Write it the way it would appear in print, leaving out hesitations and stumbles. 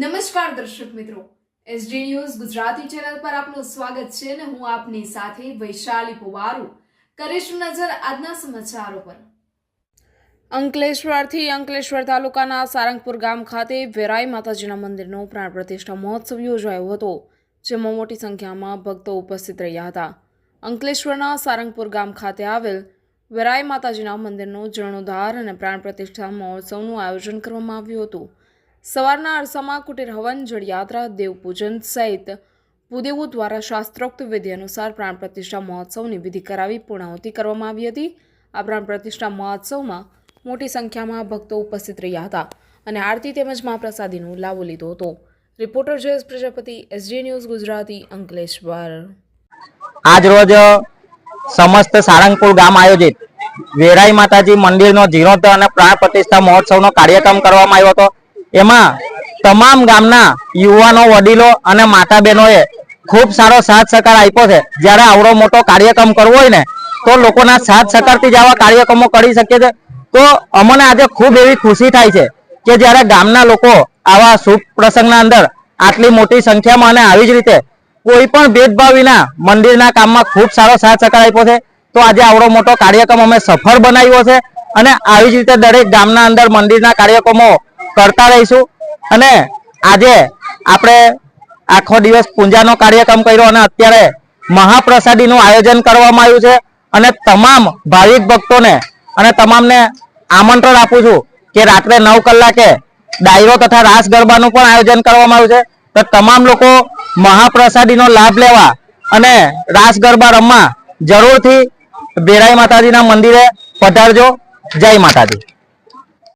નમસ્કાર દર્શક મિત્રો, એસડી ન્યૂઝ ગુજરાતી ચેનલ પર આપનું સ્વાગત છે અને હું આપની સાથે વૈશાલી પોવારુ કરીશું નજર આજના સમાચારો પર। અંકલેશ્વરથી અંકલેશ્વર તાલુકાના સારંગપુર ગામ ખાતે વેરાઈ માતાજીના મંદિરનો પ્રાણ પ્રતિષ્ઠા મહોત્સવ યોજાયો હતો, જેમાં મોટી સંખ્યામાં ભક્તો ઉપસ્થિત રહ્યા હતા। અંકલેશ્વરના સારંગપુર ગામ ખાતે આવેલ વેરાઈ માતાજીના મંદિરનો જીર્ણોદ્ધાર અને પ્રાણ પ્રતિષ્ઠા મહોત્સવનું આયોજન કરવામાં આવ્યું હતું। સવારના અરસામાં કુટીર હવન, જળયાત્રા, દેવપૂજન સહિત ભૂદેવો દ્વારા શાસ્ત્રોક્ત વિધિ અનુસાર પ્રાણ પ્રતિષ્ઠા મહોત્સવની વિધિ કરાવી પૂર્ણાહુતિ કરવામાં આવી હતી। આ પ્રાણ પ્રતિષ્ઠા મહોત્સવમાં મોટી સંખ્યામાં ભક્તો ઉપસ્થિત રહ્યા હતા અને આરતી તેમજ મહાપ્રસાદીનો લાવો લીધો હતો। Reporter Jayesh Prajapati, S D news Gujarati, Ankleshwar. આજ રોજ સમસ્ત સારંગપુર ગામ આયોજિત વેરાઈ માતાજી મંદિરનો જીર્ણોદ્ધાર અને પ્રાણ પ્રતિષ્ઠા મહોત્સવનો કાર્યક્રમ કરવામાં આવ્યો હતો। એમાં તમામ ગામના યુવાનો, વડીલો અને માતા બહેનોએ ખૂબ સારો સાથ સહકાર આપ્યો છે। જ્યારે આવડો મોટો કાર્યક્રમ કરવો હોય ને તો લોકોના સાથ સહકારથી જ આવા કાર્યક્રમો કરી શકીએ છે। તો અમને આજે ખૂબ એવી ખુશી થાય છે કે જ્યારે ગામના લોકો આવા શુભ પ્રસંગના અંદર આટલી મોટી સંખ્યામાં અને આવી જ રીતે કોઈ પણ ભેદભાવ વિના મંદિરના કામમાં ખૂબ સારો સાથ સહકાર આપ્યો છે। તો આજે આવડો મોટો કાર્યક્રમ અમે સફળ બનાવ્યો છે અને આવી જ રીતે દરેક ગામના અંદર મંદિરના કાર્યક્રમો કરતા રહીશું। અને આજે આપણે આખો દિવસ પૂજાનો કાર્યક્રમ કર્યો અને અત્યારે મહાપ્રસાદીનું આયોજન કરવામાં આવ્યું છે અને તમામ ભાવિક ભક્તોને અને તમામને આમંત્રણ આપું છું કે રાત્રે 9 કલાકે ડાયરો તથા રાસ ગરબાનું પણ આયોજન કરવામાં આવ્યું છે। તો તમામ લોકો મહાપ્રસાદીનો લાભ લેવા અને રાસ ગરબા રમવા જરૂરથી વેરાઈ માતાજીના મંદિરે પધારજો। જય માતાજી।